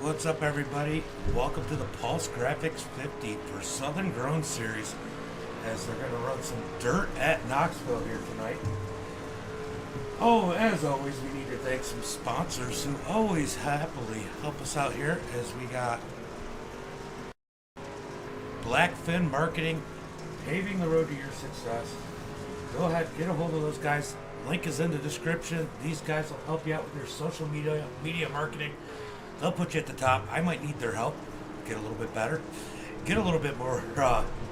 What's up, everybody? Welcome to the Pulse Graphix 50 for Southern Grown Series, as they're going to run some dirt at Knoxville here tonight. Oh, as always, we need to thank some sponsors who always happily help us out here, as we got Blackfin Marketing, paving the road to your success. Go ahead, get a hold of those guys. Link is in the description. These guys will help you out with your social media marketing. They'll put you at the top. I might need their help. Get a little bit better. Get a little bit more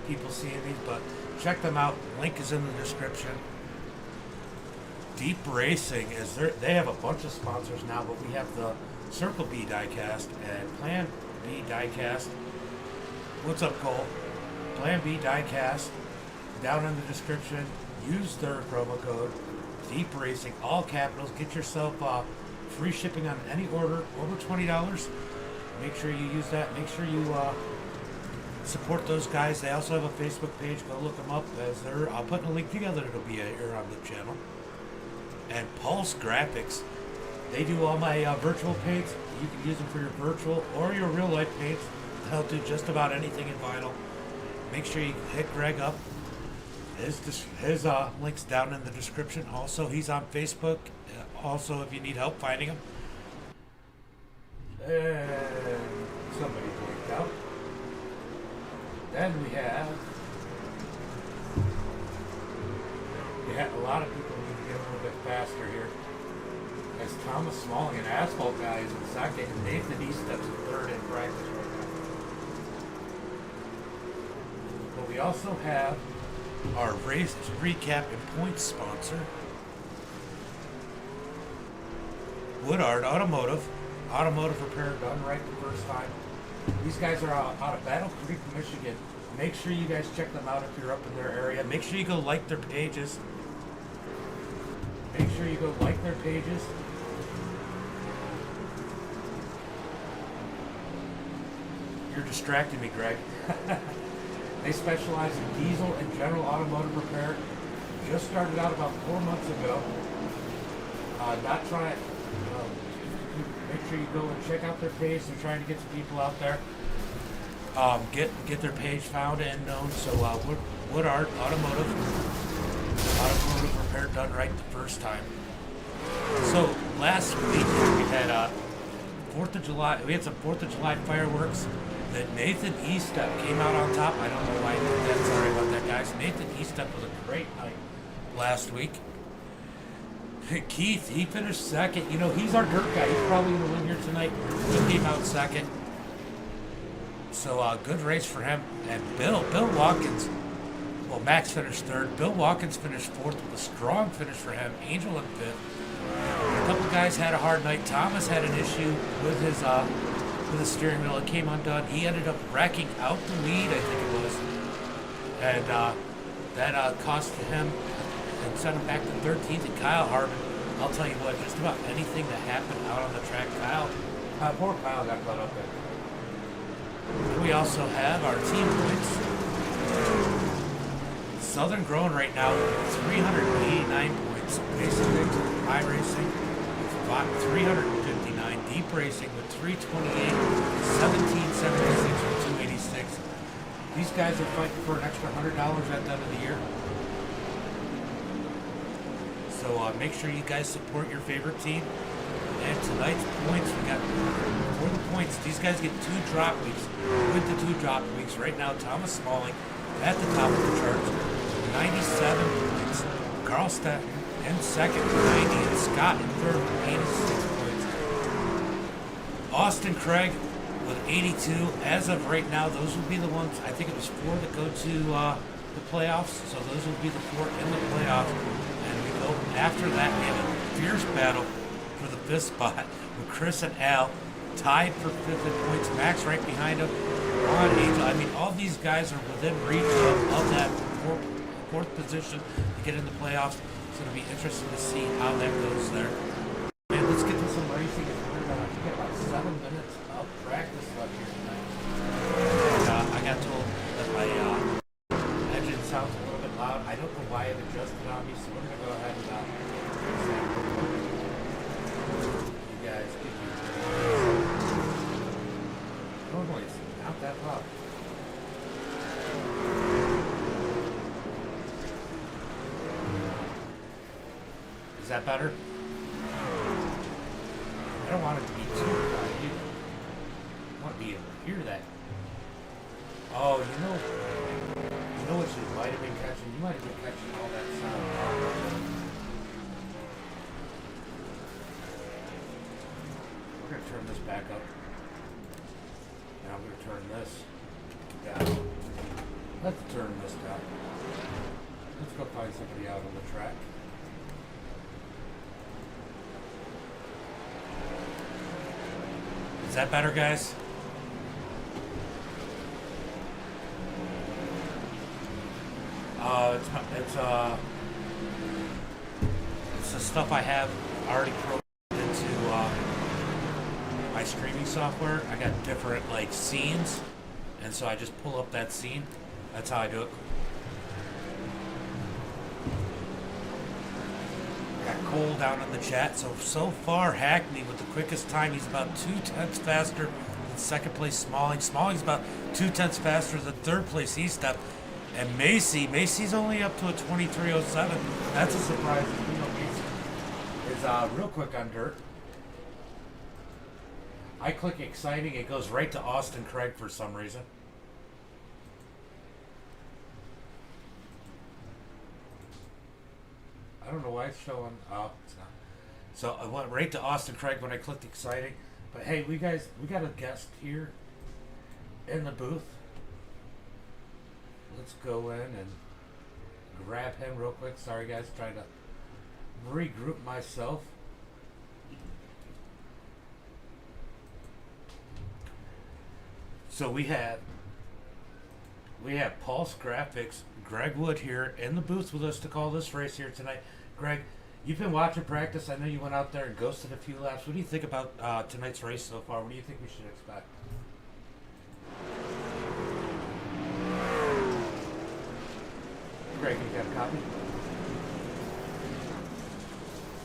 people seeing these, but check them out. Link is in the description. Deep Racing, is they have a bunch of sponsors now, but we have the Circle B diecast and Plan B diecast. What's up, Cole? Plan B diecast. Down in the description. Use their promo code Deep Racing, all capitals. Get yourself free shipping on any order over $20. Make sure you use that. Make sure you support those guys. They also have a Facebook page. Go look them up, as I'll put a link together. It'll be here on the channel. And Pulse Graphix, they do all my virtual paints. You can use them for your virtual or your real life paints. They'll do just about anything in vinyl. Make sure you hit Greg up. His link's down in the description. Also, he's on Facebook. Also, if you need help finding him. And somebody blinked out. Then we have a lot of people need to get a little bit faster here. As Thomas Smalling, an asphalt guy, is in second, and Nathan Eastep's in third in practice right now. But we also have our race recap and points sponsor, Woodard Automotive. Automotive repair done right the first time. These guys are out of Battle Creek, Michigan. Make sure you guys check them out if you're up in their area. Make sure you go like their pages. Make sure you go like their pages. You're distracting me, Greg. They specialize in diesel and general automotive repair. Just started out about 4 months ago. Make sure you go and check out their page. They're trying to get some people out there. Get their page found and known. So Woodard Automotive repair done right the first time. So last week we had 4th of July. We had some 4th of July fireworks. That Nathan Eastep came out on top. I don't know why I did that. Sorry about that, guys. Nathan Eastep was a great night last week. Keith, he finished second. You know, he's our dirt guy. He's probably going to win here tonight. He came out second. So, good race for him. And Bill Watkins, well, Max finished third. Bill Watkins finished fourth with a strong finish for him. Angel in fifth. A couple guys had a hard night. Thomas had an issue with his the steering wheel. It came undone. He ended up wrecking out the lead, I think it was. And that cost him and sent him back to 13th. And Kyle Harmon, I'll tell you what, just about anything that happened out on the track, poor Kyle got caught up in. We also have our team points. Southern Grown right now, 389 points. Basic Mix, High Racing, 359. Deep Racing with 328, 1776 with 286. These guys are fighting for an extra $100 at the end of the year. So make sure you guys support your favorite team. And tonight's points, we got for the points. These guys get 2 drop weeks. With the 2 drop weeks right now, Thomas Smalling at the top of the charts, 97 points. Carl Stetton in second, 90, and Scott in third, 86 points. Austin Craig with 82. As of right now, those will be the ones, I think it was 4 that go to the playoffs. So those will be the 4 in the playoffs. And we go after that. We have a fierce battle for the 5th spot with Chris and Al tied for 5th in points. Max right behind him. Ron Angel. I mean, all these guys are within reach of that 4th position to get in the playoffs. It's going to be interesting to see how that goes there. And let's get to some racing. We got about 7 minutes of practice left here tonight. And I got told that my engine sounds a little bit loud. I don't know why it adjusted on me, so we're going to go ahead and you guys get that better? I don't want it to be too loud either. I want to be able to hear that. Oh, you know what you might have been catching? You might have been catching all that sound. We're going to turn this back up. And I'm going to turn this down. Let's turn this down. Let's go find somebody out on the track. Is that better, guys? It's the stuff I have already programmed into my streaming software. I got different like scenes, and so I just pull up that scene. That's how I do it. Got Cole down in the chat. So far, Hackney with the quickest time. He's about 0.2 faster than second place Smalling. Smalling's about 0.2 faster than third place E-Step. And Macy's only up to a 23:07. That's a surprise. You know, Macy is real quick on dirt. I click exciting, it goes right to Austin Craig for some reason. I don't know why it's showing. Oh, it's not. So I went right to Austin Craig when I clicked exciting. But hey, we got a guest here in the booth. Let's go in and grab him real quick. Sorry guys, trying to regroup myself. So we have Pulse Graphix, Greg Wood here in the booth with us to call this race here tonight. Greg, you've been watching practice. I know you went out there and ghosted a few laps. What do you think about tonight's race so far? What do you think we should expect? Greg, you got a copy?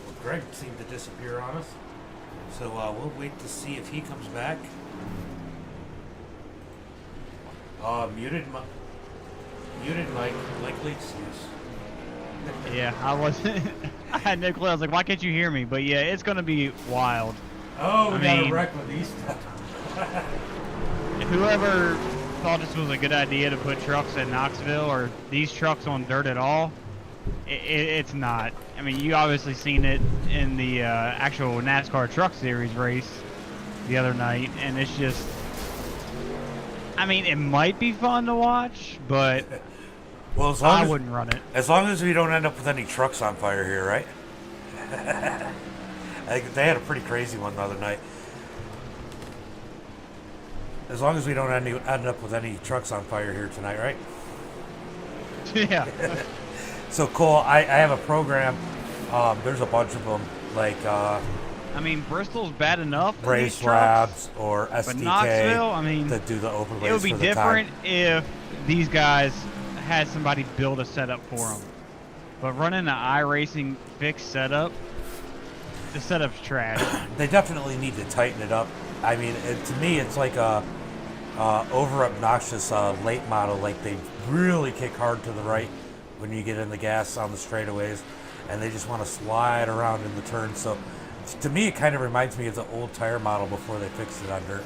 Well, Greg seemed to disappear on us. So we'll wait to see if he comes back. Muted mic, likely excuse. Yeah, I wasn't. I had no clue. I was like, why can't you hear me? But yeah, it's going to be wild. Oh, we got a wreck with these stuff. Whoever thought this was a good idea to put trucks in Knoxville or these trucks on dirt at all, it's not. I mean, you obviously seen it in the actual NASCAR Truck Series race the other night, and it's just, I mean, it might be fun to watch, but well, I wouldn't run it. As long as we don't end up with any trucks on fire here, right? I think they had a pretty crazy one the other night. As long as we don't end up with any trucks on fire here tonight, right? Yeah. So Cole, I have a program. There's a bunch of them, like I mean, Bristol's bad enough. Race Labs or SDK. But Knoxville, I mean, that do the overlays. It would be for the different time. if these guys had somebody build a setup for them. But running an iRacing fixed setup, the setup's trash. They definitely need to tighten it up. I mean, to me, it's like a over obnoxious late model. Like they really kick hard to the right when you get in the gas on the straightaways, and they just want to slide around in the turns. So, to me, it kind of reminds me of the old tire model before they fixed it on dirt.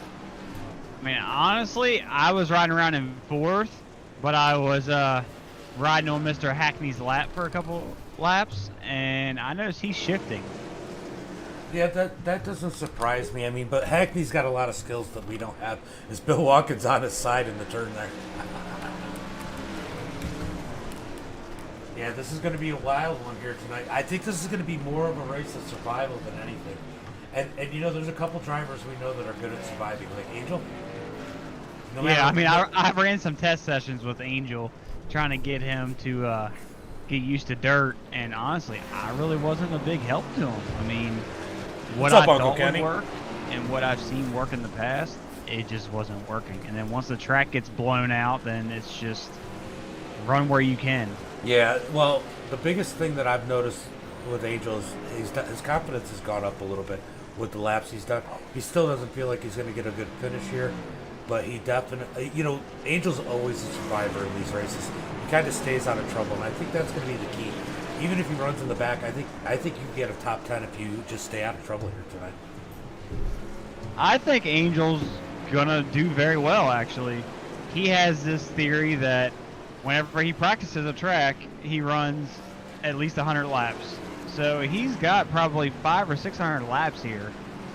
I mean, honestly, I was riding around in fourth, but I was riding on Mr. Hackney's lap for a couple laps, and I noticed he's shifting. Yeah, that doesn't surprise me. I mean, but Hackney's got a lot of skills that we don't have. Is Bill Watkins on his side in the turn there? Yeah, this is going to be a wild one here tonight. I think this is going to be more of a race of survival than anything. And you know, there's a couple drivers we know that are good at surviving, like Angel. Yeah, I mean, I ran some test sessions with Angel, trying to get him to get used to dirt, and honestly, I really wasn't a big help to him. I mean, what I thought would work and what I've seen work in the past, it just wasn't working. And then once the track gets blown out, then it's just run where you can. Yeah, well, the biggest thing that I've noticed with Angel is his confidence has gone up a little bit with the laps he's done. He still doesn't feel like he's going to get a good finish here, but he definitely, you know, Angel's always a survivor in these races. He kind of stays out of trouble, and I think that's going to be the key. even if he runs in the back, I think you get a top 10 if you just stay out of trouble here tonight. I think Angel's gonna do very well, actually. He has this theory that whenever he practices a track, he runs at least 100 laps. So he's got probably 500 or 600 laps here.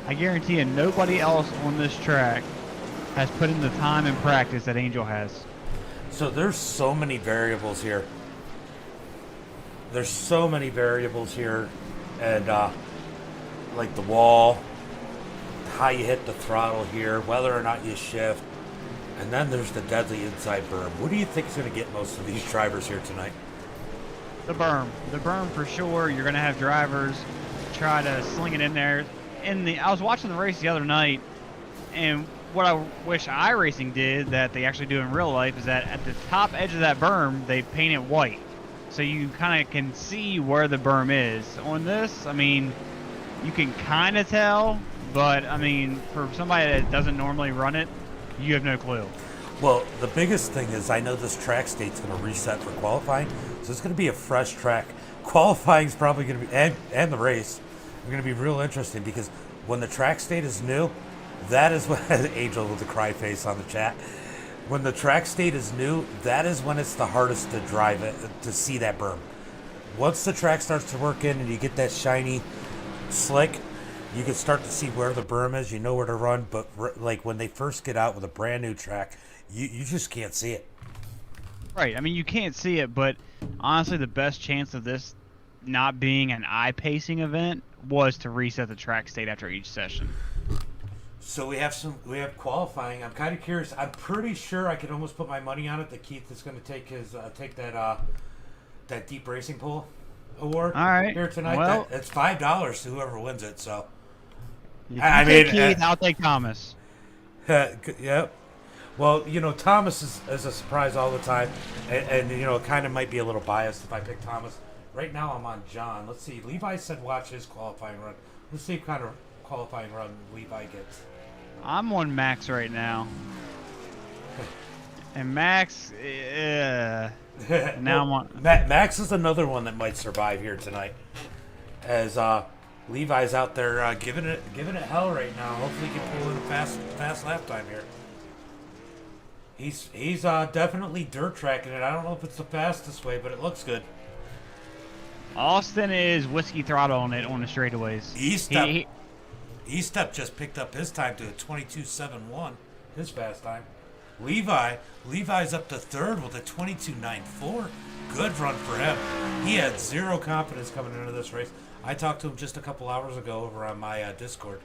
I guarantee you nobody else on this track has put in the time and practice that Angel has. So there's so many variables here. There's so many variables here, and like the wall, how you hit the throttle here, whether or not you shift, and then there's the deadly inside berm. What do you think is going to get most of these drivers here tonight? The berm for sure. You're going to have drivers try to sling it in there. I was watching the race the other night, and what I wish iRacing did that they actually do in real life is that at the top edge of that berm, they paint it white. So you kind of can see where the berm is. On this, I mean, you can kind of tell, but I mean, for somebody that doesn't normally run it, you have no clue. Well, the biggest thing is I know this track state's going to reset for qualifying, so it's going to be a fresh track. Qualifying is probably going to be, and the race, are going to be real interesting because when the track state is new, that is when, Angel with the cry face on the chat, when the track state is new, that is when it's the hardest to drive it, to see that berm. Once the track starts to work in and you get that shiny slick, you can start to see where the berm is, you know where to run, but like when they first get out with a brand new track, you just can't see it. Right, I mean, you can't see it, but honestly, the best chance of this not being an eye-pacing event was to reset the track state after each session. So we have qualifying. I'm kind of curious. I'm pretty sure I could almost put my money on it that Keith is going to take that deep racing pool award here tonight. Well, it's $5 to whoever wins it. So I mean, Keith, I'll take Thomas. Yep. Well, you know, Thomas is a surprise all the time, and you know, it kind of might be a little biased if I pick Thomas. Right now, I'm on John. Let's see. Levi said watch his qualifying run. Let's see what kind of qualifying run Levi gets. I'm on Max right now. And Max, now I'm on. Max is another one that might survive here tonight, as Levi's out there giving it hell right now. Hopefully, he can pull in a fast lap time here. He's definitely dirt tracking it. I don't know if it's the fastest way, but it looks good. Austin is whiskey throttle on it on the straightaways. E-Step just picked up his time to a 22.71, his fast time. Levi's up to third with a 22.94. Good run for him. He had zero confidence coming into this race. I talked to him just a couple hours ago over on my Discord.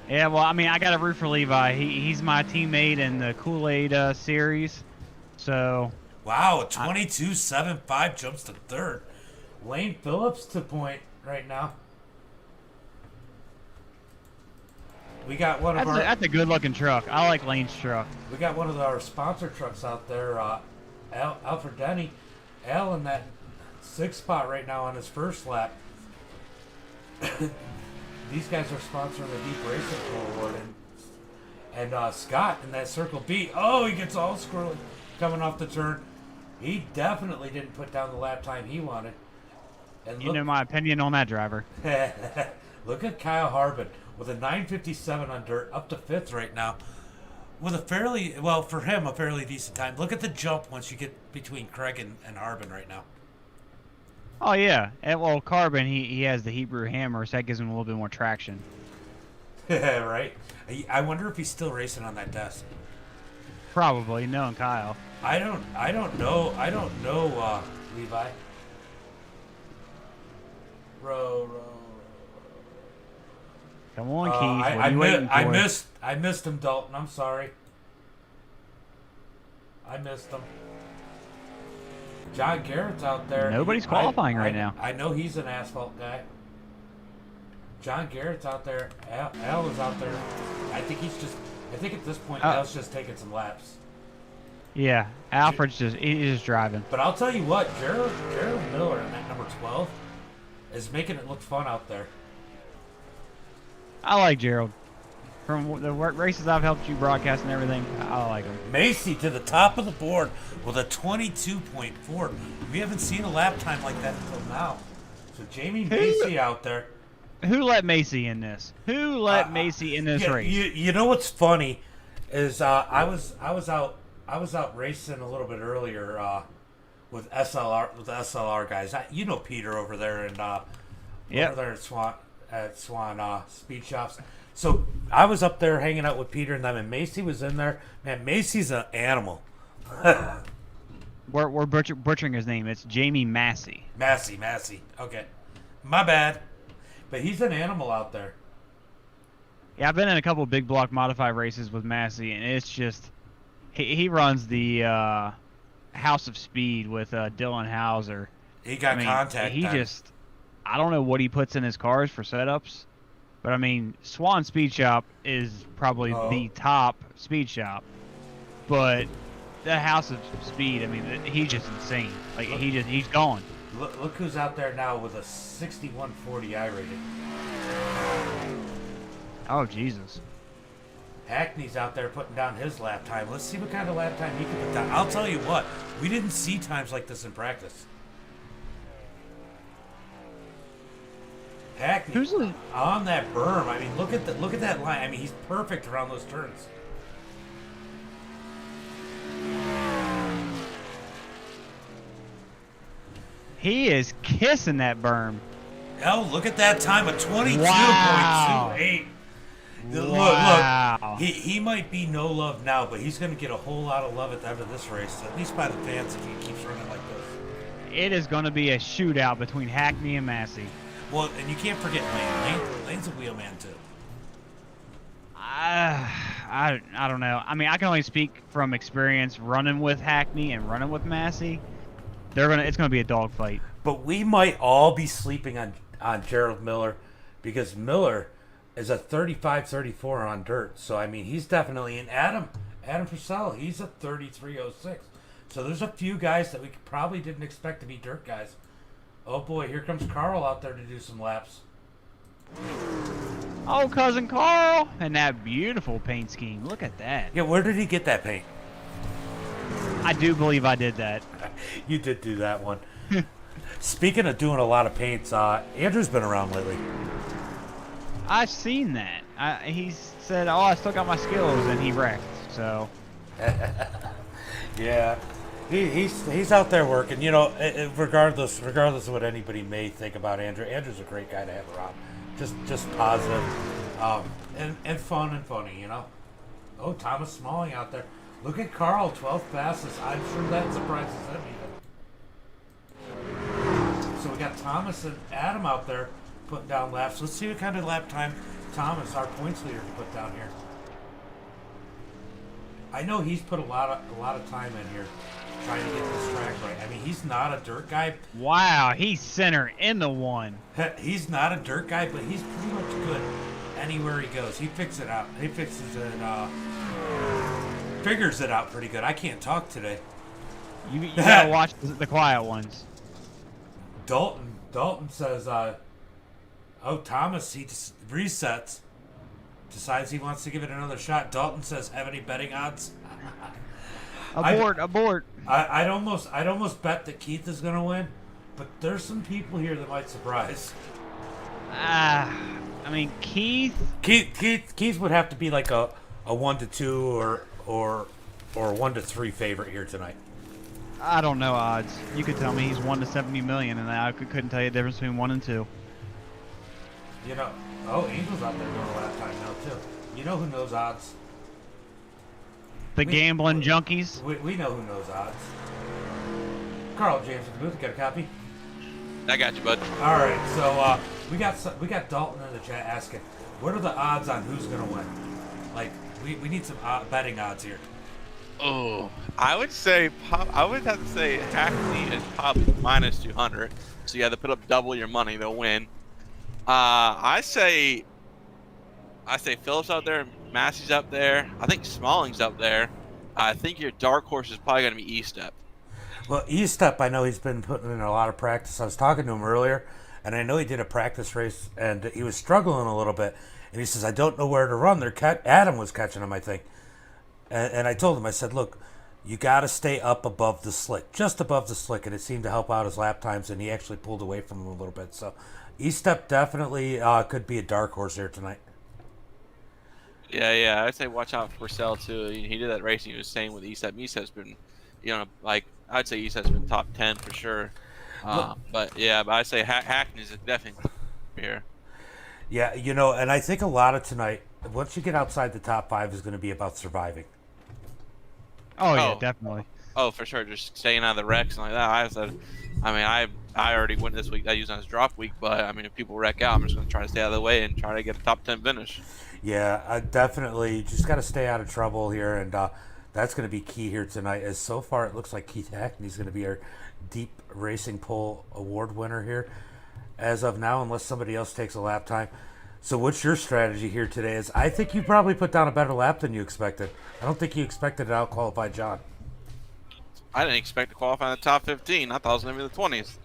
Yeah, well, I mean, I got to root for Levi. He's my teammate in the Kool-Aid series. So. Wow, a 22.75 jumps to third. Lane Phillips to point right now. We got one of that's a good-looking truck. I like Lane's truck. We got one of our sponsor trucks out there, Alfred Denny. Al in that 6th spot right now on his first lap. These guys are sponsoring the Deep Racing Pool Award, and Scott in that Circle B. Oh, he gets all squirrely coming off the turn. He definitely didn't put down the lap time he wanted. And you know my opinion on that driver. Look at Kyle Harbin with a 9:57 on dirt, up to 5th right now, with a fairly, well, for him, a fairly decent time. Look at the jump once you get between Craig and Harbin right now. Oh, yeah. And, well, Carbon, he has the Hebrew hammer, so that gives him a little bit more traction. Right? I wonder if he's still racing on that desk. Probably, knowing Kyle. I don't know, Levi. Row. Come on, Keith. What are you waiting for? I missed him, Dalton. I'm sorry. I missed him. John Garrett's out there. Nobody's qualifying right now. I know he's an asphalt guy. John Garrett's out there. Al is out there. I think at this point, Al's just taking some laps. Yeah, Alfred's he's just driving. But I'll tell you what, Gerald Miller in that number 12 is making it look fun out there. I like Gerald. From the races I've helped you broadcast and everything, I like him. Macy to the top of the board with a 22.4. We haven't seen a lap time like that until now. So Jamie Macy out there. Who let Macy in this? Who let Macy in this race? You know what's funny is I was out racing a little bit earlier with the SLR guys. You know Peter over there and over there at Swan Speed Shops. So I was up there hanging out with Peter and them, and Macy was in there. Man, Macy's an animal. We're butchering his name. It's Jamie Massey. Massey. Okay, my bad. But he's an animal out there. Yeah, I've been in a couple of big block modified races with Massey, and it's just he runs the House of Speed with Dylan Hauser. He got contact. I don't know what he puts in his cars for setups, but I mean, Swan Speed Shop is probably the top speed shop, but the House of Speed, I mean, he's just insane. Like he's gone. Look who's out there now with a 6140i rating. Oh, Jesus. Hackney's out there putting down his lap time. Let's see what kind of lap time he can put down. I'll tell you what, we didn't see times like this in practice. Hackney on that berm. I mean, look at that line. I mean, he's perfect around those turns. He is kissing that berm. Oh, look at that time of 22.28. Wow. Look, he might be no love now, but he's going to get a whole lot of love at the end of this race, at least by the fans if he keeps running like this. It is going to be a shootout between Hackney and Massey. Well, and you can't forget Lane. Lane's a wheelman too. I don't know. I mean, I can only speak from experience running with Hackney and running with Massey. It's gonna be a dogfight. But we might all be sleeping on Gerald Miller because Miller is a 35-34 on dirt. So I mean, he's definitely an Adam Purcell. He's a 33.06. So there's a few guys that we probably didn't expect to be dirt guys. Oh boy, here comes Carl out there to do some laps. Oh, cousin Carl, and that beautiful paint scheme. Look at that. Yeah, where did he get that paint? I do believe I did that. You did do that one. Speaking of doing a lot of paints, Andrew's been around lately. I've seen that. He said, "Oh, I still got my skills," and he wrecked. So. Yeah, he's out there working. You know, regardless of what anybody may think about Andrew, Andrew's a great guy to have around. Just positive, and fun and funny. You know. Oh, Thomas Smalling out there. Look at Carl, 12th fastest. I'm sure that surprises him even. So we got Thomas and Adam out there putting down laps. Let's see what kind of lap time Thomas, our points leader, can put down here. I know he's put a lot of time in here trying to get this track right. I mean, he's not a dirt guy. Wow, he's center in the one. He's not a dirt guy, but he's pretty much good anywhere he goes. He fixes it out. He fixes it. Figures it out pretty good. I can't talk today. You gotta watch the quiet ones. Dalton says, "Oh, Thomas, he just resets. Decides he wants to give it another shot." Dalton says, "Have any betting odds?" Abort. I'd almost bet that Keith is going to win, but there's some people here that might surprise. I mean, Keith would have to be like a 1-2 or 1-3 favorite here tonight. I don't know odds. You could tell me he's 1 to 70 million, and I couldn't tell you the difference between 1 and 2. You know, Angel's out there doing a lap time now too. You know who knows odds? Gambling junkies. We know who knows odds. Carl James in the booth, got a copy? I got you, bud. All right, so we got Dalton in the chat asking, what are the odds on who's gonna win? Like, we need some betting odds here. Oh, I would have to say Hackney is probably minus 200. So you have to put up double your money to win. I say Phillips out there, Massey's up there. I think Smalling's up there. I think your dark horse is probably going to be E-Step. Well, E-Step, I know he's been putting in a lot of practice. I was talking to him earlier. and I know he did a practice race, and he was struggling a little bit. And he says, I don't know where to run. Adam was catching him, I think. And I told him, I said, look, you got to stay up above the slick, just above the slick, and it seemed to help out his lap times, and he actually pulled away from him a little bit. So E-Step definitely could be a dark horse here tonight. Yeah, I'd say watch out for Purcell too. He did that racing. He was saying with E-Step. E-Step's been, like I'd say E-Step's been top 10 for sure. But I'd say Hackney's definitely here. Yeah, and I think a lot of tonight, once you get outside the top 5, is going to be about surviving. Oh yeah, definitely. Oh, for sure. Just staying out of the wrecks and like that. I already went this week. I used it as drop week, but I mean, if people wreck out, I'm just going to try to stay out of the way and try to get a top 10 finish. Yeah, I definitely just got to stay out of trouble here, and that's going to be key here tonight. As so far, it looks like Keith Hackney's going to be our Deep Racing Pole Award winner here, as of now, unless somebody else takes a lap time. So what's your strategy here today? Is I think you probably put down a better lap than you expected. I don't think you expected to out-qualify John. I didn't expect to qualify in the top 15. I thought it was going to be the 20s.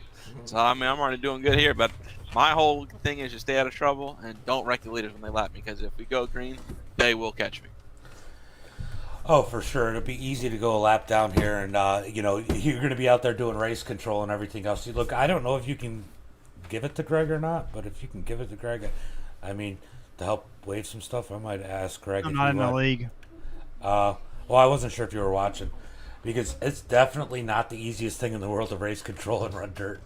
So, I mean, I'm already doing good here, but my whole thing is just stay out of trouble and don't wreck the leaders when they lap me, because if we go green, they will catch me. Oh, for sure. It'll be easy to go a lap down here, and, you're going to be out there doing race control and everything else. Look, I don't know if you can give it to Greg or not, but if you can give it to Greg, I mean, to help wave some stuff, I might ask Greg. I'm not in the league. Well, I wasn't sure if you were watching, because it's definitely not the easiest thing in the world to race control and run dirt.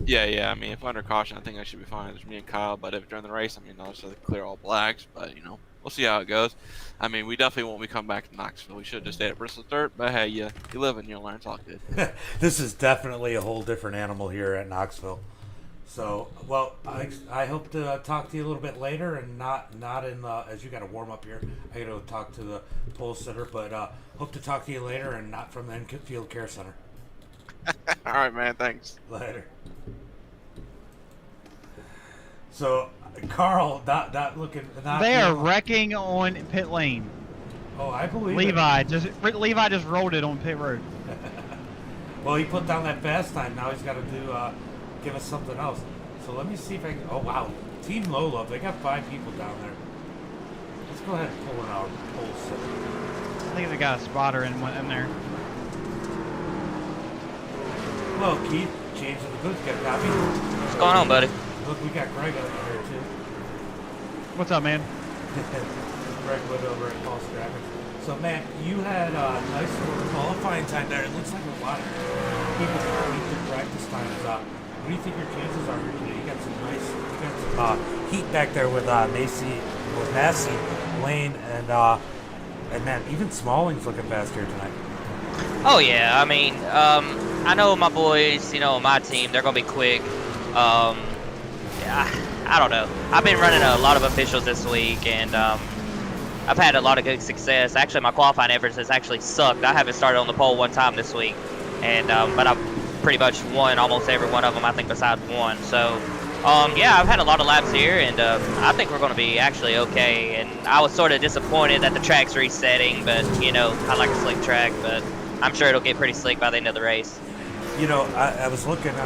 Yeah. I mean, if we're under caution, I think I should be fine. There's me and Kyle, but if during the race, I mean, I'll just clear all blacks, but, we'll see how it goes. I mean, we definitely won't be coming back to Knoxville. We should have just stayed at Bristol Dirt, but hey, you live and you learn. It's all good. This is definitely a whole different animal here at Knoxville. So, well, I hope to talk to you a little bit later, and not in as you got to warm up here. I got to talk to the pole sitter, but hope to talk to you later, and not from the Infield Care Center. All right, man. Thanks. Later. So, Carl, not looking. They are wrecking on pit lane. Oh, I believe Levi just rolled it on pit road. Well, he put down that fast time. Now he's got to give us something else. So let me see if I can. Oh wow, Team Low Love. They got 5 people down there. Let's go ahead and pull in our pole sitter. I think they got a spotter in there. Hello, Keith. James of the booth. Got a copy? What's going on, buddy? Look, we got Greg over here too. What's up, man? Greg Wood over at Paul's Graphix. So, man, you had a nice little qualifying time there. It looks like a lot of people beat the practice times. What do you think your chances are here today? You got some heat back there with Massey, Lane, and man, even Smalling's looking fast here tonight. Oh yeah, I mean, I know my boys, my team, they're gonna be quick. I don't know. I've been running a lot of officials this week, and I've had a lot of good success. Actually, my qualifying efforts has actually sucked. I haven't started on the pole one time this week, and but I've pretty much won almost every one of them, I think, besides one. So, yeah, I've had a lot of laps here, and I think we're going to be actually okay. And I was sort of disappointed that the track's resetting, but, I like a slick track, but I'm sure it'll get pretty slick by the end of the race. I was looking, and I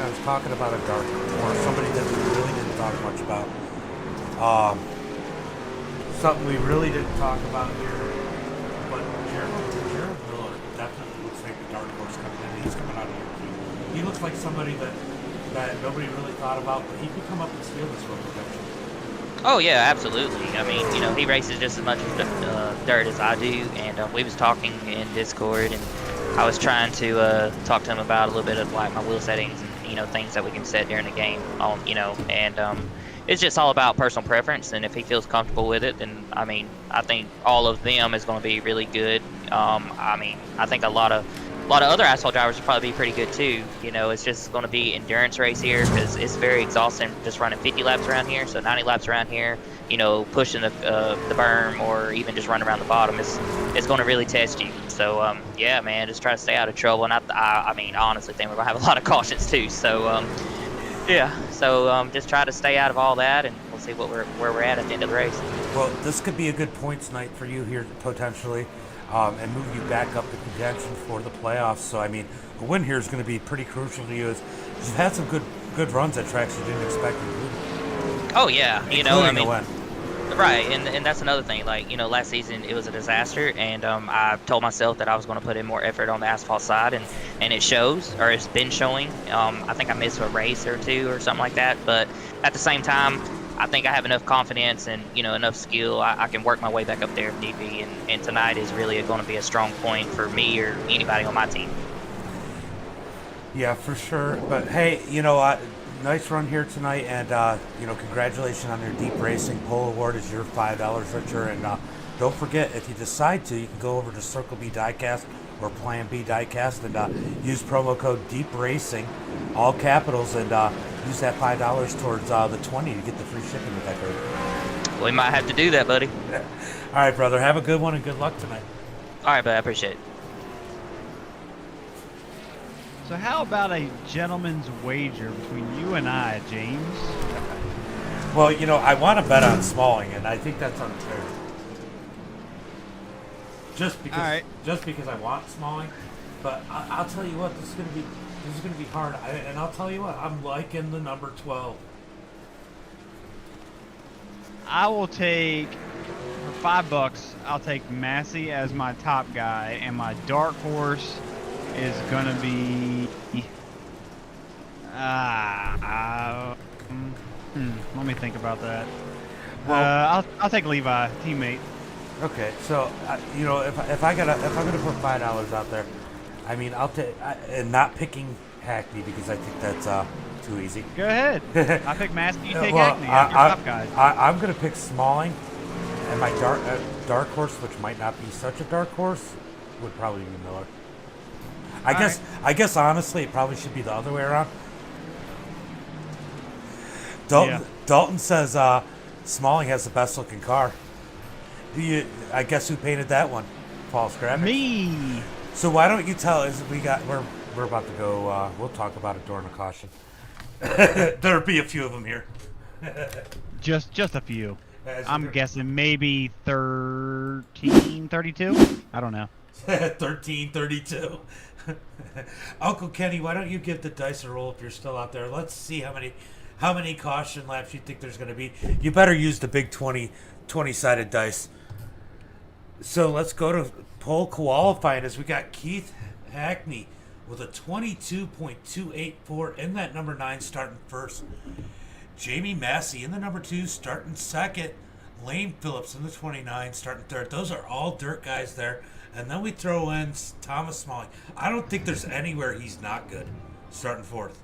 was talking about a dark or somebody that we really didn't talk much about. Something we really didn't talk about here, but Gerald Miller definitely looks like the dark horse coming in. He's coming out of here too. He looks like somebody that nobody really thought about, but he could come up and steal this one protection. Oh yeah, absolutely. I mean, he races just as much dirt as I do, and we was talking in Discord, and I was trying to talk to him about a little bit of like my wheel settings and things that we can set during the game. And it's just all about personal preference, and if he feels comfortable with it, then I mean, I think all of them is going to be really good. I mean, I think a lot of other asphalt drivers will probably be pretty good too. It's just going to be endurance race here, because it's very exhausting just running 50 laps around here. So 90 laps around here, pushing the berm or even just running around the bottom is going to really test you. So yeah, man, just try to stay out of trouble. And I mean, honestly, think we're going to have a lot of cautions too. So yeah, so just try to stay out of all that, and we'll see where we're at the end of the race. Well, this could be a good points night for you here potentially. And move you back up to contention for the playoffs. So, I mean, a win here is going to be pretty crucial to you. You've had some good good runs at tracks you didn't expect to do. Oh yeah, you know, I mean, win. right, and that's another thing. Like, you know, last season it was a disaster, and I told myself that I was going to put in more effort on the asphalt side, and it shows, or it's been showing. I think I missed a race or two or something like that, but at the same time, I think I have enough confidence and, you know, enough skill. I can work my way back up there if need be, and tonight is really going to be a strong point for me or anybody on my team. Yeah, for sure. But hey, you know, nice run here tonight, and you know, congratulations on your Deep Racing Pole Award is your $5, Richard. And don't forget, if you decide to, you can go over to Circle B Diecast or Plan B Diecast and use promo code Deep Racing, all capitals, and use that $5 towards the 20 to get the free shipping with that code. We might have to do that, buddy. All right, brother. Have a good one and good luck tonight. All right, bud. I appreciate it. So how about a gentleman's wager between you and I, James? Well, you know, I want to bet on Smalling, and I think that's unfair. Just because I want Smalling, but I'll tell you what, this is gonna be hard. And I'll tell you what, I'm liking the number 12. I will take, for $5, I'll take Massey as my top guy, and my dark horse is gonna be let me think about that. Well, I'll take Levi, teammate. Okay, so you know, if I'm gonna put $5 out there, I mean, I'll take and not picking Hackney because I think that's too easy. Go ahead. I pick Massey, you take Hackney. I'm your top guys. I'm gonna pick Smalling, and my dark horse, which might not be such a dark horse, would probably be Miller. I guess honestly, it probably should be the other way around. Dalton says Smalling has the best looking car. I guess who painted that one? False Graphix. Me. So why don't you tell us? We're about to go. We'll talk about it during the caution. There'll be a few of them here. just a few. I'm guessing maybe 1332. I don't know. 1332. Uncle Kenny, why don't you give the dice a roll if you're still out there? Let's see how many caution laps you think there's going to be. You better use the big 20-sided dice. So let's go to pole qualifying as we got Keith Hackney with a 22.284 in that number 9 starting first. Jamie Massey in the number 2 starting second. Lane Phillips in the 29 starting third. Those are all dirt guys there. And then we throw in Thomas Smalling. I don't think there's anywhere he's not good starting fourth.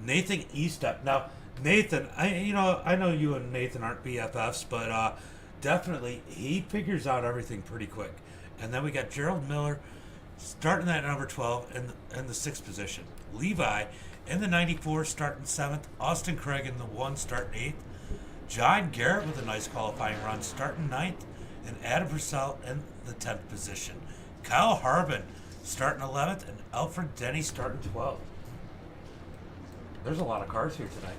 Nathan Eastup. Now, Nathan, I know you and Nathan aren't BFFs, but definitely he figures out everything pretty quick. And then we got Gerald Miller starting at number 12 in the 6th position. Levi in the 94 starting 7th. Austin Craig in the 1 starting 8th. John Garrett with a nice qualifying run starting 9th. And Adam Purcell in the 10th position. Kyle Harbin starting 11th. And Alfred Denny starting 12th. There's a lot of cars here tonight.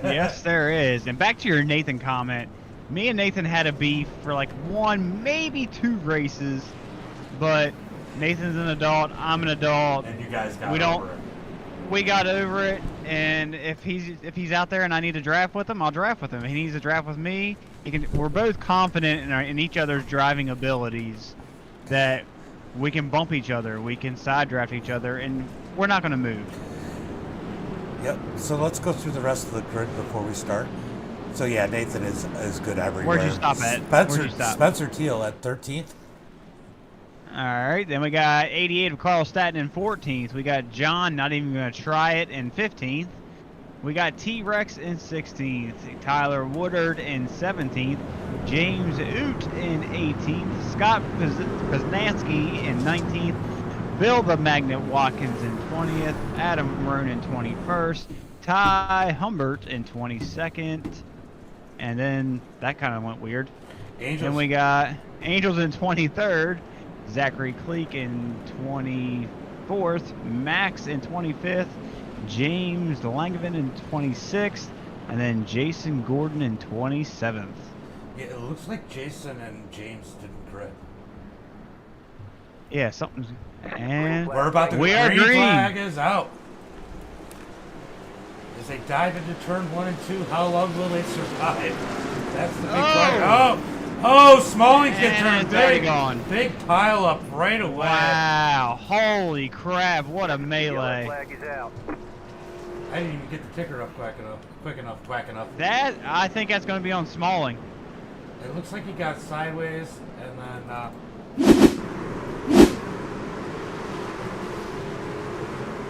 Yes, there is. And back to your Nathan comment. Me and Nathan had a beef for like 1, maybe 2 races. But Nathan's an adult. I'm an adult. And you guys got over it. We got over it, and if he's out there and I need to draft with him, I'll draft with him. If he needs to draft with me, we're both confident in each other's driving abilities that we can bump each other, we can side draft each other, and we're not going to move. Yep. So let's go through the rest of the grid before we start. So yeah, Nathan is good everywhere. Where'd you stop at? Spencer Teal at 13th. All right, then we got 88 of Carl Staten in 14th. We got John, not even going to try it, in 15th. We got T-Rex in 16th. Tyler Woodard in 17th. James Oot in 18th. Scott Poznansky in 19th. Bill the Magnet Watkins in 20th. Adam Roan in 21st. Ty Humbert in 22nd. And then that kind of went weird. Angels. Then we got Angels in 23rd. Zachary Cleek in 24th, Max in 25th, James Langevin in 26th, and then Jason Gordon in 27th. Yeah, it looks like Jason and James didn't grid. Yeah, something's... And we're about to... we are green green. Flag is out. As they dive into turn 1 and 2, how long will they survive? That's the big question. Oh, Smalling's gets turned big. Big pile up right away. Wow. Holy crap. What a melee. I didn't even get the ticker up quick enough. That, I think that's going to be on Smalling. It looks like he got sideways, and then,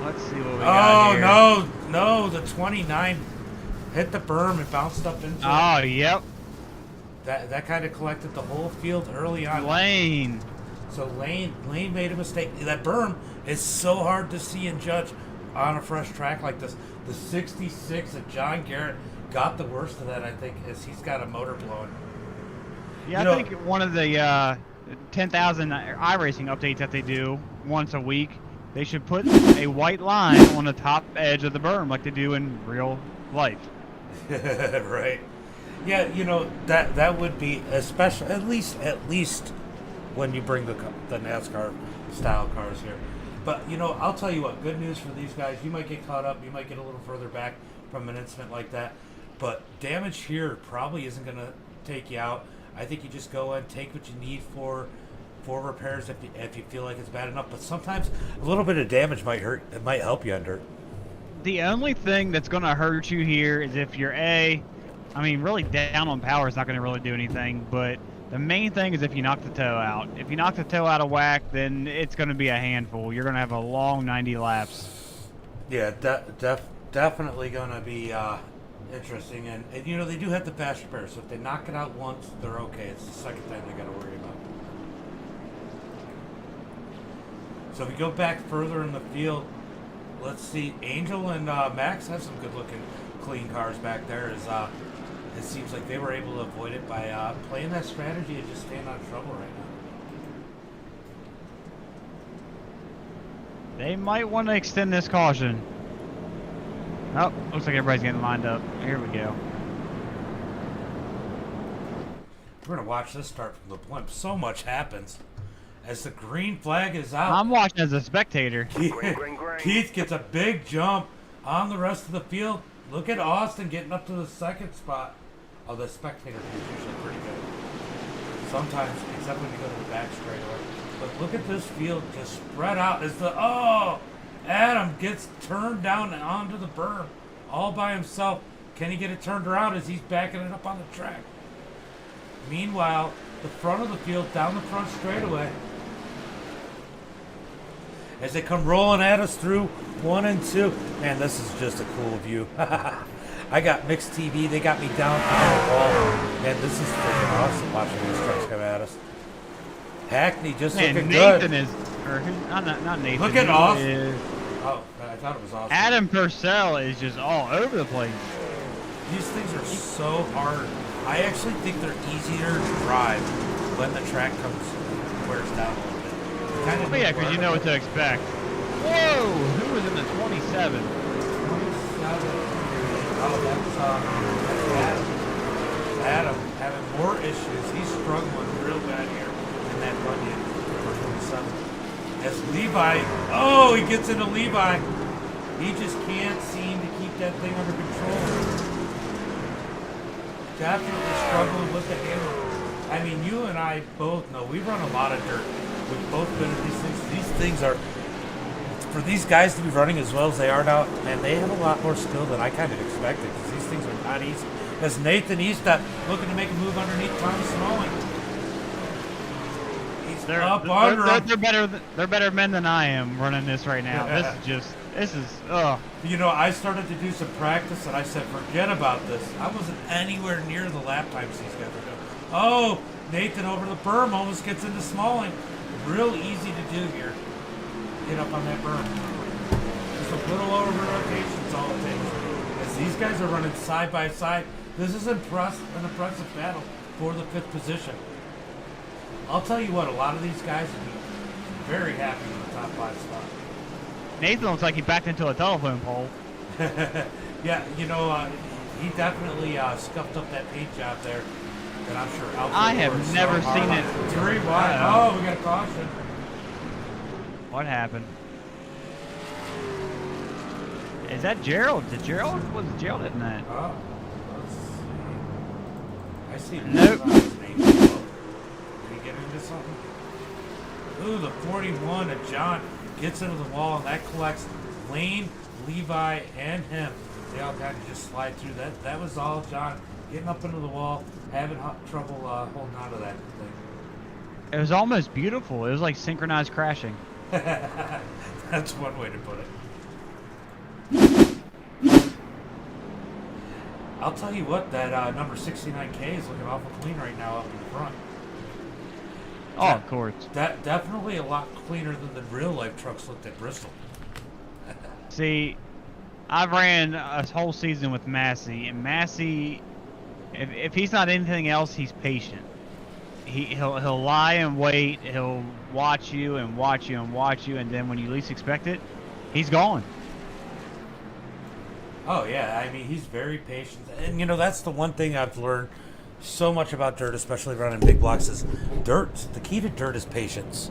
let's see what we got here. Oh, no, the 29 hit the berm and bounced up into Oh, yep. That kind of collected the whole field early on. Lane. So Lane made a mistake. That berm is so hard to see and judge on a fresh track like this. The 66 of John Garrett got the worst of that, I think, as he's got a motor blowing. Yeah, I think one of the 10,000 iRacing updates that they do once a week, they should put a white line on the top edge of the berm like they do in real life. Right. Yeah, you know, that would be especially at least when you bring the NASCAR style cars here. But you know, I'll tell you what, good news for these guys. You might get caught up, you might get a little further back from an incident like that, but damage here probably isn't going to take you out. I think you just go and take what you need for repairs if you feel like it's bad enough. But sometimes a little bit of damage might hurt. It might help you under. The only thing that's going to hurt you here is if you're really down on power is not going to really do anything. But the main thing is if you knock the toe out. If you knock the toe out of whack, then it's going to be a handful. You're going to have a long 90 laps. Yeah, definitely going to be interesting. And you know, they do have the fast repair, so if they knock it out once, they're okay. It's the second time they got to worry about it. So if we go back further in the field, let's see. Angel and Max have some good-looking, clean cars back there. It seems like they were able to avoid it by playing that strategy and just staying out of trouble right now. They might want to extend this caution. Oh, looks like everybody's getting lined up. Here we go. We're going to watch this start from the blimp. So much happens. As the green flag is out. I'm watching as a spectator. Keith gets a big jump on the rest of the field. Look at Austin getting up to the second spot. Oh, the spectator is usually pretty good. Sometimes, except when you go to the back straightaway. But look at this field just spread out. As Adam gets turned down onto the berm all by himself. Can he get it turned around as he's backing it up on the track? Meanwhile, the front of the field down the front straightaway. As they come rolling at us through 1 and 2. Man, this is just a cool view. I got mixed TV. They got me down on the wall. Man, this is freaking awesome watching these trucks come at us. Hackney just looking Nathan good. Not Nathan. Look at Austin. Oh, I thought it was awesome. Adam Purcell is just all over the place. These things are so hard. I actually think they're easier to drive when the track wears down a little bit. Yeah, because you know what to expect. Whoa! Who was in the 27? 27. Oh, that's Adam. Adam having more issues. He's struggling real bad here in that Bunyan for 27. As Levi, he gets into Levi. He just can't seem to keep that thing under control. Definitely struggling with the handle. I mean, you and I both know we run a lot of dirt. We've both been at these things. These things are, for these guys to be running as well as they are now, man, they have a lot more skill than I kind of expected, because these things are not easy. As Nathan Eastep looking to make a move underneath Thomas Smalling. They're better men than I am running this right now. You know, I started to do some practice and I said, forget about this. I wasn't anywhere near the lap times these guys are doing. Oh, Nathan over the berm almost gets into Smalling. Real easy to do here. Get up on that berm. Just a little over rotation is all it takes. As these guys are running side by side, this is an impressive battle for the 5th position. I'll tell you what, a lot of these guys would be very happy with the top 5 spot. Nathan looks like he backed into a telephone pole. Yeah, you know, he definitely scuffed up that paint job there. And I'm sure Alfred I have never seen it. 3 wide. Oh, we got a caution. What happened? Is that Gerald? Did Gerald? Was Gerald in that? Oh, let's see. I see. Nope. Did he get into something? Ooh, the 41 of John gets into the wall, and that collects Lane, Levi, and him. They all kind of just slide through. That was all John getting up into the wall, having trouble holding on to that thing. It was almost beautiful. It was like synchronized crashing. That's one way to put it. I'll tell you what, that number 69K is looking awful clean right now up in the front. Oh, of course. That definitely a lot cleaner than the real life trucks looked at Bristol. See, I've ran a whole season with Massey, and Massey, if he's not anything else, he's patient. He'll lie and wait. He'll watch you and watch you and watch you, and then when you least expect it, he's gone. Oh yeah, I mean he's very patient, and you know that's the one thing I've learned so much about dirt, especially running big blocks, is dirt. The key to dirt is patience.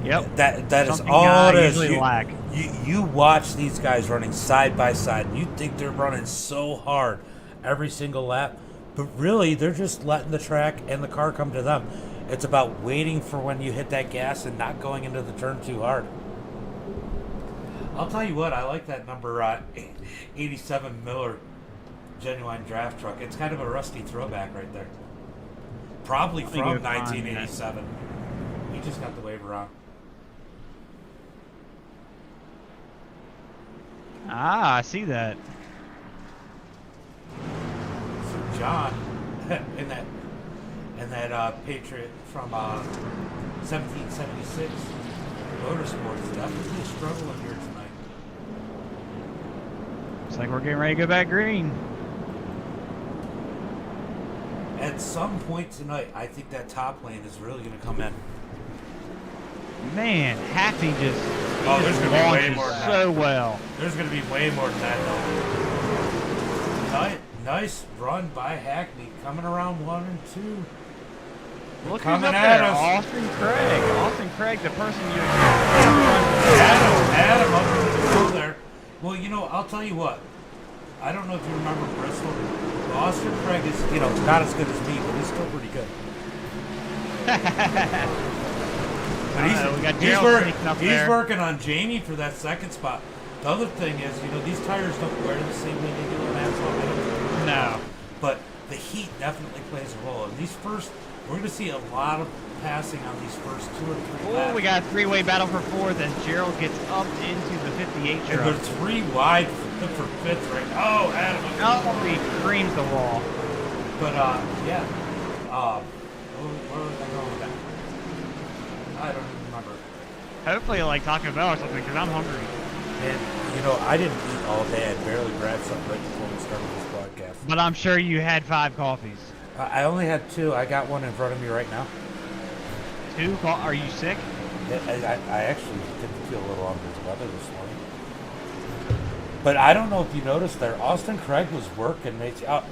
Yep. That is Something all I it is. usually lack. You watch these guys running side by side, and you think they're running so hard every single lap, but really they're just letting the track and the car come to them. It's about waiting for when you hit that gas and not going into the turn too hard. I'll tell you what, I like that number 87 Miller genuine draft truck. It's kind of a rusty throwback right there. Probably from 1987. He just got the waiver on. Ah, I see that. So John, in that Patriot from 1776 Motorsports, definitely struggling here tonight. Looks like we're getting ready to go back green. At some point tonight, I think that top lane is really going to come in. Man, Hackney just there's going to be way launches more than that. so well. There's going to be way more than that, though. Nice run by Hackney, coming around 1 and 2. Look who's coming up at there, us. Austin Craig. Austin Craig, the person you Adam up in the middle there. Well, you know, I'll tell you what. I don't know if you remember Bristol. But Austin Craig is, you know, not as good as me, but he's still pretty good. But he's working on Jamie for that second spot. The other thing is, you know, these tires don't wear the same way they do on asphalt. No. But the heat definitely plays a role. And these first, we're going to see a lot of passing on these first 2 or 3 laps. Oh, we got a three-way battle for fourth as Gerald gets up into the 58 And truck. they're 3 wide for fifth right now. Oh, Adam. Oh, he creams the wall. But, yeah. Where was I going with that? I don't even remember. Hopefully like Taco Bell or something, because I'm hungry. And, you know, I didn't eat all day. I barely grabbed something right before we started this podcast. But I'm sure you had 5 coffees. I only had 2. I got one in front of me right now. 2? Are you sick? I actually didn't feel a little under the weather this morning. But I don't know if you noticed there, Austin Craig was working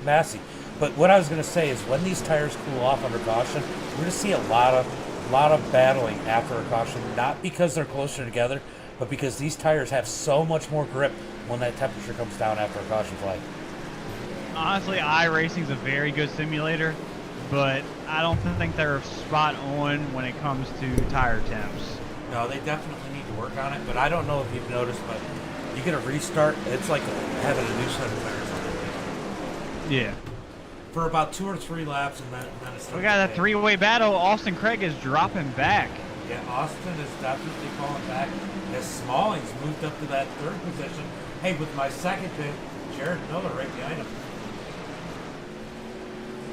Massey. But what I was going to say is when these tires cool off under caution, we're going to see a lot of battling after a caution, not because they're closer together, but because these tires have so much more grip when that temperature comes down after a caution flag. Honestly, iRacing's a very good simulator, but I don't think they're spot on when it comes to tire temps. No, they definitely need to work on it, but I don't know if you've noticed, but you get a restart, it's like having a new set of tires on it. Yeah. For about 2 or 3 laps, and then it's We got a 3-way battle. Austin Craig is dropping back. Yeah, Austin is definitely falling back as Smalling's moved up to that 3rd position. Hey, with my second pick, Jared Miller right behind him.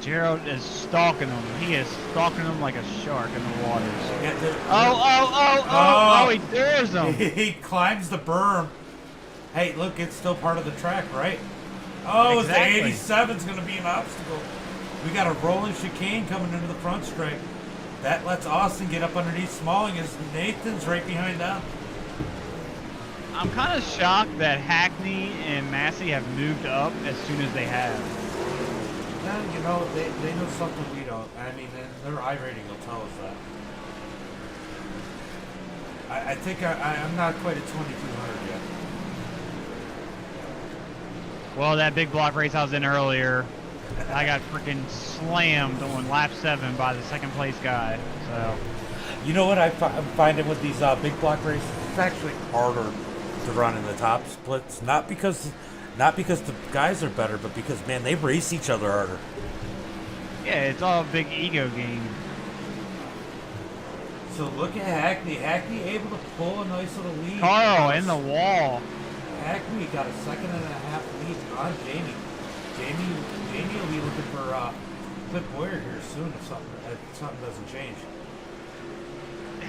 Gerald is stalking him. He is stalking him like a shark in the waters. Yeah, Oh, he dares him. He climbs the berm. Hey, look, it's still part of the track, right? Oh, Exactly. the 87's going to be an obstacle. We got a rolling chicane coming into the front straight. That lets Austin get up underneath Smalling as Nathan's right behind them. I'm kind of shocked that Hackney and Massey have moved up as soon as they have. Yeah, you know, they know something we don't. I mean, their iRating will tell us that. I think I'm not quite at 2,200 yet. Well, that big block race I was in earlier, I got freaking slammed on lap 7 by the second place guy. So, You know what I'm finding with these big block races? It's actually harder to run in the top splits. Not because the guys are better, but because, man, they race each other harder. yeah, it's all a big ego game. So look at Hackney. Hackney able to pull a nice little lead. Carl in the wall. Hackney got a 2.5 seconds lead on Jamie. Jamie will be looking for Cliff Boyer here soon if something doesn't change.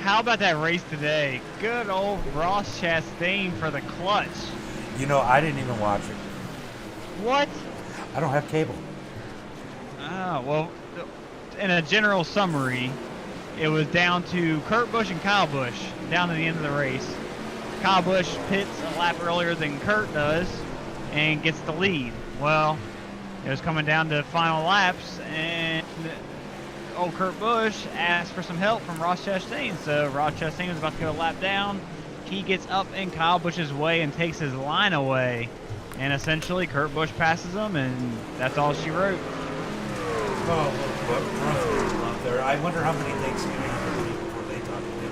How about that race today? Good old Ross Chastain for the clutch. You know, I didn't even watch it. What? I don't have cable. Oh, well, in a general summary, it was down to Kurt Busch and Kyle Busch down to the end of the race. Kyle Busch pits a lap earlier than Kurt does and gets the lead. Well, it was coming down to final laps, and old Kurt Busch asked for some help from Ross Chastain. So Ross Chastain was about to go a lap down. He gets up in Kyle Busch's way and takes his line away. And essentially, Kurt Busch passes him, and that's all she wrote. Oh, look there. I wonder how many Thanksgiving before they talk to him.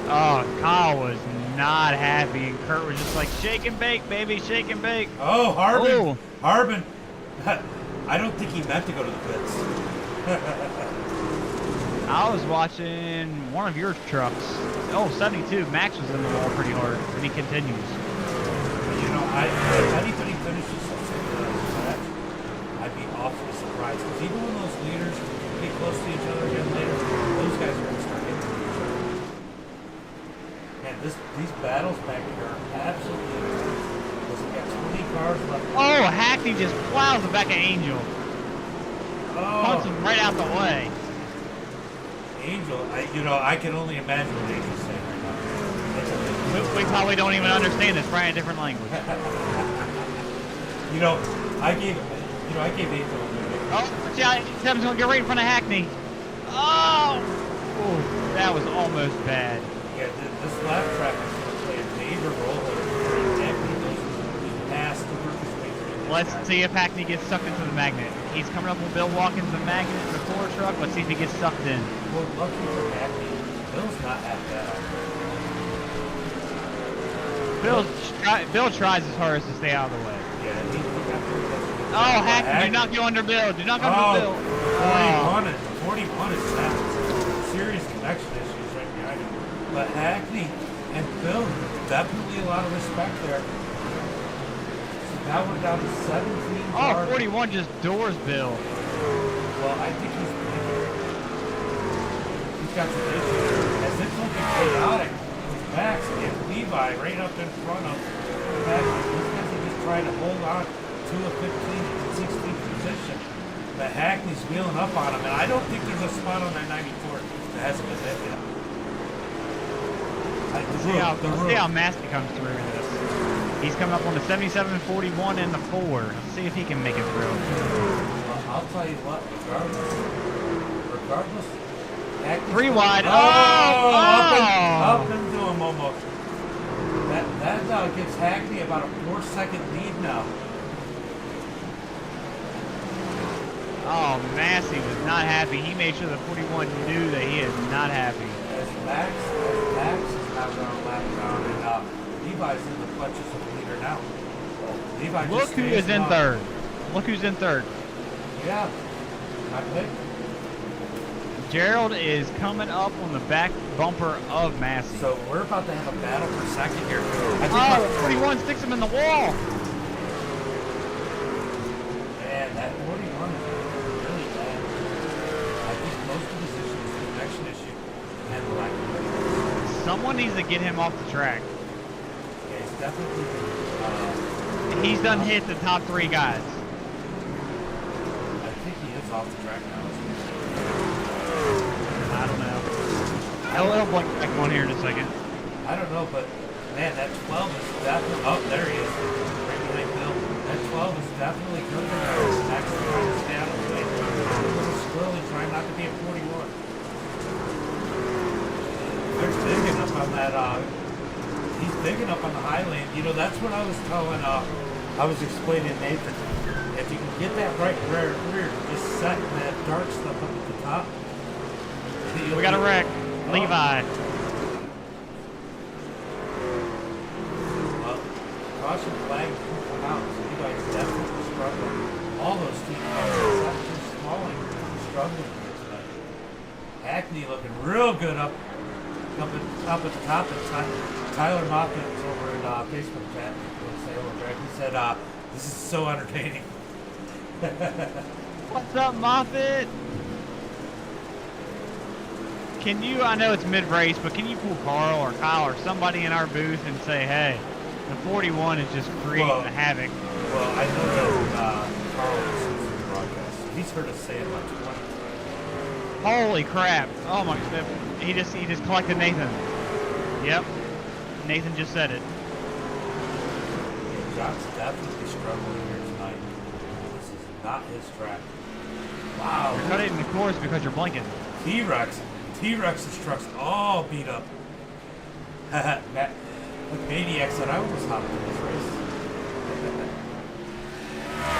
Oh, Kyle was not happy, and Kurt was just like, shake and bake, baby, shake and bake. Oh, Harbin. Oh. Harbin. I don't think he meant to go to the pits. I was watching one of your trucks. Oh, 72. Max was in the wall pretty hard, and he continues. You know, if anybody finishes that, I'd be awfully surprised. Because even when those leaders get close to each other again later, those guys are going to start hitting each other. And these battles back here are absolutely intense. Because we got 20 cars left. Oh, Hackney just plows the back of Angel. Punts him right out the way. Angel, I can only imagine what Angel's saying right now. We probably don't even understand this, probably in a different language. I gave Angel a minute. Oh, yeah, Tim's gonna get right in front of Hackney. Oh! Ooh, that was almost bad. Yeah, this lap track is going to play a major role here. Hackney has to work his way through. Let's see if Hackney gets sucked into the magnet. He's coming up with Bill Watkins, the magnet in the floor truck. Let's see if he gets sucked in. Well, lucky for Hackney, Bill's not half bad. Bill tries his hardest to stay out of the way. Yeah, he got through that. Oh, Hackney, do not go under Bill. Do not go under Bill. 41 is serious connection issues right behind him. But Hackney and Bill, definitely a lot of respect there. So that went down to 17 cars. 41 just doors Bill. Well, I think he's got some issues. As it's looking chaotic, Max and Levi right up in front of Max. These guys are just trying to hold on to a 15 and 16 position. But Hackney's wheeling up on him, and I don't think there's a spot on that 94 that hasn't been hit yet. Let's see how Massey comes through in this. He's coming up on the 77, 41, and the 4. Let's see if he can make it through. Well, I'll tell you what, regardless, Hackney's 3 wide. Up into him almost. That gives Hackney about a 4-second lead now. Oh, Massey was not happy. He made sure the 41 knew that he is not happy. As Max is now going to lap down, and Levi's in the clutches of the leader now. Levi Look who is in third. Look who's in third. Yeah, my pick. Gerald is coming up on the back bumper of Massey. So we're about to have a battle for second here. I think 41 sticks him in the wall. Man, that 41 is really bad. I think most of his issue is the connection issue and the lack of weight. Someone needs to get him off the track. Yeah, he's definitely He's done hit the top 3 guys. I think he is off the track now. I don't know. I'll blink back on here in a second. I don't know, but man, that 12 is definitely. Oh, there he is. Right behind Bill. That 12 is definitely good for him. Max is trying to stay out of the way. Squirrely trying not to be at 41. They're digging up on that. He's digging up on the high lane. That's what I was telling I was explaining to Nathan, if you can get that right rear, just setting that dark stuff up at the top. We got a wreck. Levi. Well, caution flag come out. So Levi's definitely struggling. All those team members, not just Smalling, struggling here tonight. Hackney looking real good up at the top. And Tyler Moffitt was over in Facebook chat. He said, "This is so entertaining." What's up, Moffitt? Can you, I know it's mid-race, but can you pull Carl or Kyle or somebody in our booth and say, hey, the 41 is just creating havoc? Well, I know that Carl listens to the broadcast. He's heard us say it like 20. Holy crap. Oh my, he just collected Nathan. Yep. Nathan just said it. John's definitely struggling here tonight. This is not his track. Wow. You're cutting the course because you're blinking. T-Rex's truck's all beat up. Matt, look, Maniac said I almost hopped in this race.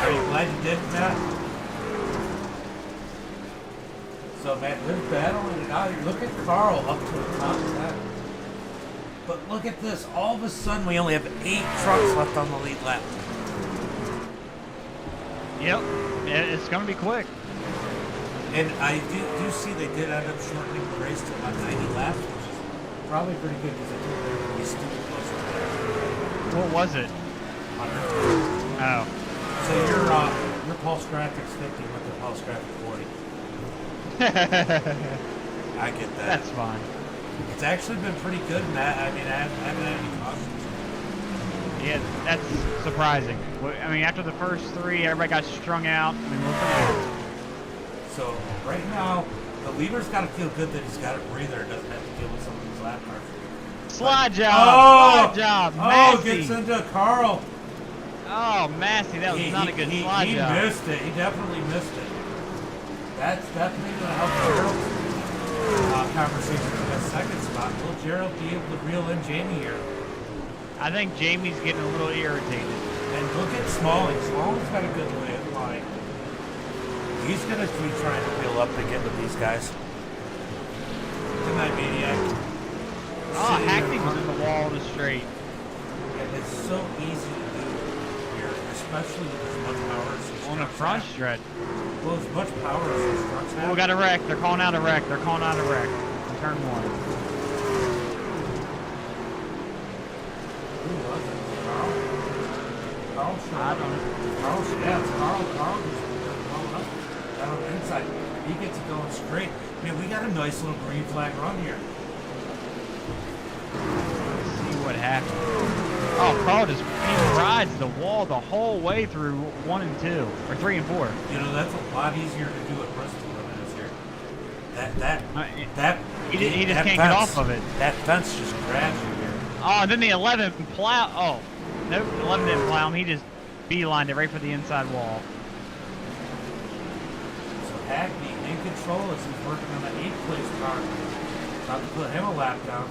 Are you glad you did, Matt? So, Matt, they're battling it out here. Look at Carl up to the top of that. But look at this. All of a sudden, we only have 8 trucks left on the lead lap. Yep. It's going to be quick. And I do see they did end up shortening the race to about 90 laps, which is probably pretty good because I think they're going to be stupid close to there. What was it? 100. Oh. So your Pulse Graphix 50 with the Pulse Graphix 40. I get that. That's fine. It's actually been pretty good, Matt. I mean, I haven't had any cautions. Yeah, that's surprising. I mean, after the first 3, everybody got strung out. I mean, we're from So right now, the leader's got to feel good that he's got a breather and doesn't have to deal with some of these lap cars. Slide job! Oh! Slide job! Oh, Massey. gets into Carl. Oh, Massey, that was not a good slide he job. He missed it. He definitely missed it. That's definitely going to help Gerald's conversation for that second spot. Will Gerald be able to reel in Jamie here? I think Jamie's getting a little irritated. And look at Smalling. Smalling's got a good line. He's going to be trying to reel up to get with these guys. Good night, Maniac. Oh, Hackney was in the wall of the straight. Yeah, it's so easy to do here, especially with as much power as these On the trucks front have. stretch. Well, as much power as these trucks have. Oh, we got a wreck. They're calling out a wreck. They're calling out a wreck. On turn 1. Who was it? Carl? Carl showed I up. don't know. Carl, yeah, it's Carl. Carl just blowing up. Down on the inside. He gets it going straight. I mean, we got a nice little green flag run here. Let's see what happens. Oh, Carl just he rides the wall the whole way through 1 and 2, or 3 and 4. You know, that's a lot easier to do at Bristol than it is here. He just that can't fence, get off of it. That fence just grabs you here. Oh, and then the 11 plow. Oh, nope, 11 didn't plow him. He just beelined it right for the inside wall. So Hackney in control as he's working on the 8th place car. About to put him a lap down.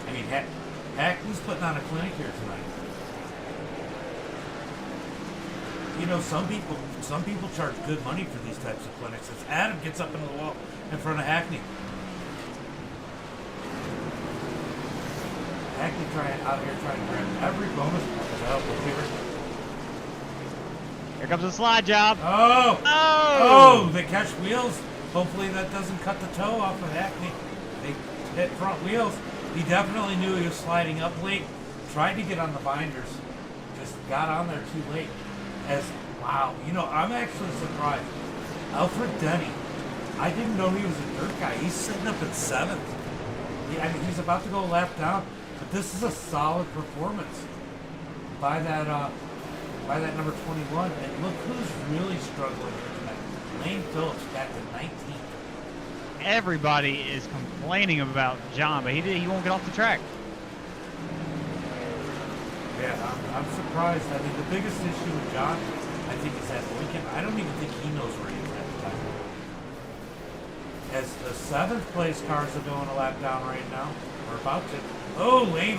I mean, Hackney's putting on a clinic here tonight. You know, some people charge good money for these types of clinics. As Adam gets up into the wall in front of Hackney. Hackney out here trying to grab every bonus point available here. Here comes the slide job. Oh! Oh! They catch wheels. Hopefully that doesn't cut the toe off of Hackney. They hit front wheels. He definitely knew he was sliding up late. Tried to get on the binders. Just got on there too late. Wow, you know, I'm actually surprised. Alfred Denny. I didn't know he was a dirt guy. He's sitting up at 7th. I mean, he's about to go a lap down. But this is a solid performance by that number 21. And look who's really struggling here tonight. Lane Phillips back to 19th. Everybody is complaining about John, but he won't get off the track. Yeah, I'm surprised. I mean, the biggest issue with John, I think, is that Lincoln. I don't even think he knows where he is at the time. As the 7th place cars are going a lap down right now, we're about to. Oh, Lane